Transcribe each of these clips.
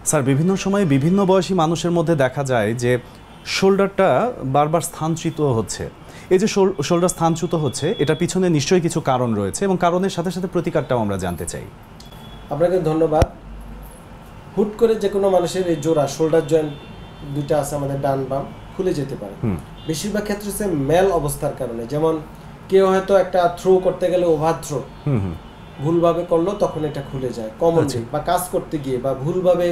Sir বিভিন্ন সময়ে বিভিন্ন বয়সী মানুষের মধ্যে দেখা যায় যে শোল্ডারটা বারবার স্থানচ্যুত হচ্ছে। এই যে শোল্ডার স্থানচ্যুত হচ্ছে, এটার পিছনে নিশ্চয়ই কিছু কারণ রয়েছে এবং কারণের সাথে সাথে প্রতিকারটাও আমরা জানতে চাই। আপনাকে ধন্যবাদ। হুট করে যে কোনো মানুষের এই জোড়া শোল্ডার জয়েন্ট দুইটা আছে আমাদের ডান বাম খুলে যেতে পারে। বেশিরভাগ ক্ষেত্রে হচ্ছে মেল অবস্থার কারণে, যেমন কেউ হয়তো একটা থ্রো করতে গেলে ওভার থ্রো ভুলভাবে করলো তখন এটা খুলে যায় কমনলি, বা কাজ করতে গিয়ে বা ভুলভাবে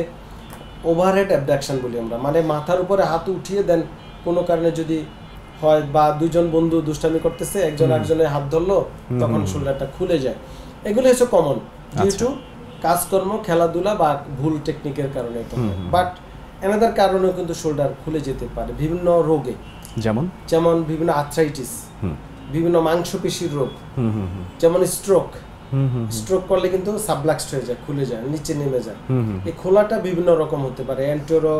ওভারহেড অ্যাবডাকশন বলি আমরা, মানে মাথার উপরে হাত উঠিয়ে দেন কোনো কারণে যদি হয়, বা দুইজন বন্ধু দুষ্টামি করতেছে একজন একজনের হাত ধরলো তখন শোল্ডারটা খুলে যায়। এগুলো হচ্ছে কমন ডিউ টু কাজকর্ম, খেলাধুলা বা ভুল টেকনিকের কারণে। বাট এনাদার কারণেও কিন্তু শোল্ডার খুলে যেতে পারে বিভিন্ন রোগে, যেমন বিভিন্ন আর্থ্রাইটিস, বিভিন্ন মাংসপেশির রোগ, যেমন স্ট্রোক করলে কিন্তু সাবলাক্সড হয়ে যায়, খুলে যায়, নিচে নেমে যায়। এই খোলাটা বিভিন্ন রকম হতে পারে, অ্যান্টেরো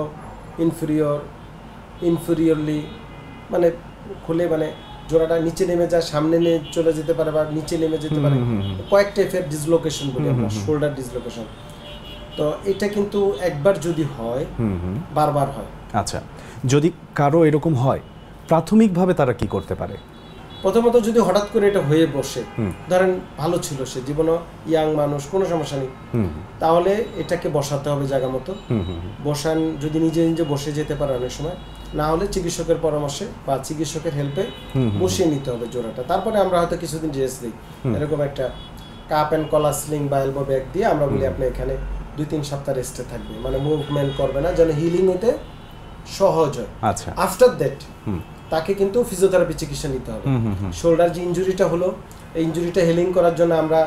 ইনফেরিয়রলি মানে খুলে, মানে জোড়াটা নিচে নেমে যায়, সামনে নিয়ে চলে যেতে পারে বা নিচে নেমে যেতে পারে। কয়েক টাইপের ডিসলোকেশন বলি আমরা, শোল্ডার ডিসলোকেশন। তো এটা কিন্তু একবার যদি হয় বারবার হয়। আচ্ছা, যদি কারো এরকম হয় প্রাথমিকভাবে তারা কি করতে পারে? প্রথমত যদি হঠাৎ করে এটা হয়ে বসে, ধরেন ভালো ছিল সে জীবনে, ইয়াং মানুষ, কোনো সমস্যা নেই, তাহলে এটাকে বসাতে হবে জায়গা মতো। বসান যদি নিজে নিজে বসে যেতে পারে অনেক সময়, না হলে চিকিৎসকের পরামর্শে বা চিকিৎসকের হেল্পে বসিয়ে নিতে হবে জোড়াটা। তারপরে আমরা হয়তো কিছুদিন রেস্ট দিই, এরকম একটা কাপ অ্যান্ড কলার স্লিং বা এলবো ব্যাগ দিয়ে আমরা বলি আপনি এখানে 2-3 সপ্তাহ রেস্টে থাকবে, মানে মুভমেন্ট করবে না, যেন হিলিং হতে সহজ হয়। আচ্ছা, আফটার দ্যাট তাকে কিন্তু ফিজিওথেরাপি চিকিৎসা নিতে হবে। শোল্ডার যে ইনজুরিটা হলো, এই ইনজুরিটা হিলিং করার জন্য আমরা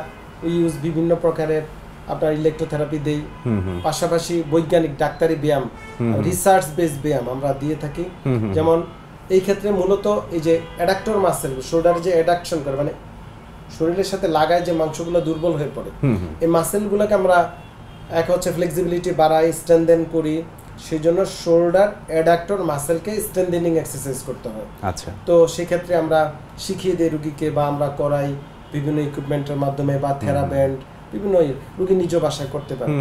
ইউজ বিভিন্ন প্রকারের আপনার ইলেকট্রোথেরাপি দেই, পাশাপাশি বৈজ্ঞানিক ডাক্তারি ব্যায়াম, রিসার্চ বেসড ব্যায়াম আমরা দিয়ে থাকি। যেমন এই ক্ষেত্রে মূলত এই যে অ্যাডাক্টর মাসেল, শোল্ডার যে অ্যাডাকশন করে, মানে শরীরের সাথে লাগায় যে মাংসগুলো দুর্বল হয়ে পড়ে, এই মাসেলগুলোকে আমরা এক হচ্ছে ফ্লেক্সিবিলিটি বাড়াই, স্ট্রেনদেন করি, সেই জন্য শোল্ডার অ্যাডাক্টর মাসেলকে স্ট্রেনদেনিং এক্সারসাইজ করতে হয়। আচ্ছা, তো সেক্ষেত্রে আমরা শিখিয়ে দিই রুগীকে, বা আমরা করাই বিভিন্ন ইকুইপমেন্টের মাধ্যমে, বা থেরাব্যান্ড বিভিন্ন রুগী নিজ বাসায় করতে পারে।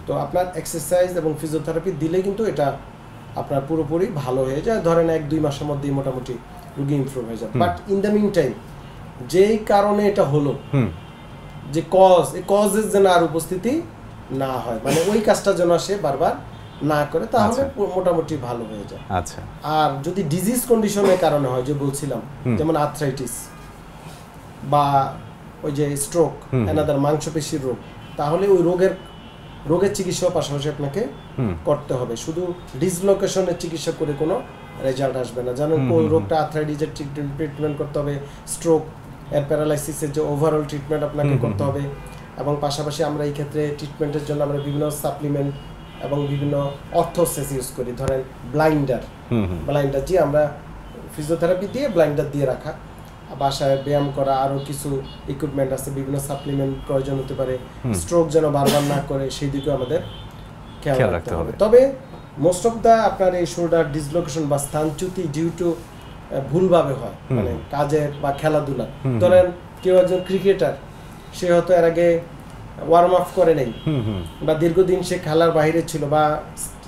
তো আপনার এক্সারসাইজ এবং ফিজিওথেরাপি দিলে কিন্তু এটা আপনার পুরোপুরি ভালো হয়ে যায়, ধরেন 1-2 মাসের মধ্যেই মোটামুটি রুগী ইমপ্রুভ হয়ে যায়। But in the mean time যেই কারণে এটা হলো, যে এই কজের যেন আর উপস্থিতি না হয়, মানে ওই কাজটা যেন সে বারবার না করে, তাহলে মোটামুটি ভালো হয়ে যায়। আচ্ছা, আর যদি ডিজিজ কন্ডিশনের কারণে হয়, যে বলছিলাম যেমন আর্থ্রাইটিস বা ওই যে স্ট্রোক, অ্যানাদার মাংসপেশির রোগ, তাহলে ওই রোগের চিকিৎসা পাশাপাশি আপনাকে করতে হবে। শুধু ডিসলোকেশনের চিকিৎসা করে কোনো রেজাল্ট আসবে না। যেন ওই রোগটা আর্থ্রাইটিসের ট্রিটমেন্ট করতে হবে, স্ট্রোক এর প্যারালাইসিসের যে ওভারঅল ট্রিটমেন্ট আপনাকে করতে হবে, এবং পাশাপাশি আমরা এই ক্ষেত্রে ট্রিটমেন্টের জন্য আমরা বিভিন্ন সাপ্লিমেন্ট এবং বিভিন্ন অর্থোসেস ইউজ করি। ধরেন ব্লাইন্ডার যে আমরা ফিজিওথেরাপি দিয়ে ব্লাইন্ডার দিয়ে রাখা, বাসায় ব্যায়াম করা, আরও কিছু ইকুইপমেন্ট আছে, বিভিন্ন সাপ্লিমেন্ট প্রয়োজন হতে পারে, স্ট্রোক যেন বারবার না করে সেই দিকেও আমাদের খেয়াল রাখতে হবে। তবে মোস্ট অফ দ্য আপনার এই শোল্ডার ডিসলোকেশন বা স্থানচ্যুতি ডিউ টু ভুলভাবে হয়, মানে কাজের বা খেলাধুলা। ধরেন কেউ একজন ক্রিকেটার, সে হয়তো এর আগে ওয়ার্ম আপ করে নেই, বা দীর্ঘদিন সে খেলার বাইরে ছিল, বা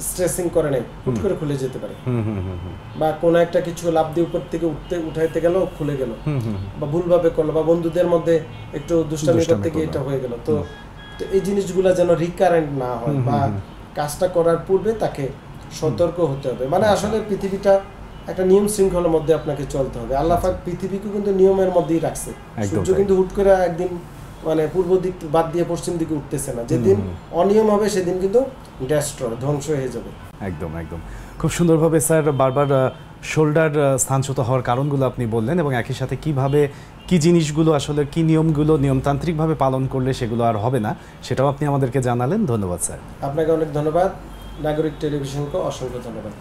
স্ট্রেসিং করে নেই, হুট করে খুলে যেতে পারে, বা কোনো একটা কিছু লাফ দিয়ে উপর থেকে উঠাইতে গেল খুলে গেল, বা ভুলভাবে করলো, বা বন্ধুদের মধ্যে একটু দুষ্টামি করতে গিয়ে এটা হয়ে গেল। তো এই জিনিসগুলো যেন রিকারেন্ট না হয়, বা কাজটা করার পূর্বে তাকে সতর্ক হতে হবে। মানে আসলে পৃথিবীটা একটা নিয়ম শৃঙ্খলার মধ্যে আপনাকে চলতে হবে। আল্লাহ পাক পৃথিবীকে কিন্তু নিয়মের মধ্যেই রাখছে। সূর্য কিন্তু হুট করে একদিন মানে পূর্ব দিক বাদ দিয়ে পশ্চিম দিকে উঠতেছে না। যেদিন অনিয়ম হবে সেদিন কিন্তু ডেস্ট্রয়, ধ্বংস হয়ে যাবে। একদম একদম, খুব সুন্দরভাবে স্যার বারবার শোল্ডার স্থানচ্যুত হওয়ার কারণগুলো আপনি বললেন, এবং একই সাথে কিভাবে কি জিনিসগুলো আসলে কি নিয়মগুলো নিয়মতান্ত্রিকভাবে পালন করলে সেগুলো আর হবে না, সেটাও আপনি আমাদেরকে জানালেন। ধন্যবাদ স্যার। আপনাকে অনেক ধন্যবাদ। নাগরিক টেলিভিশনকে অসংখ্য ধন্যবাদ।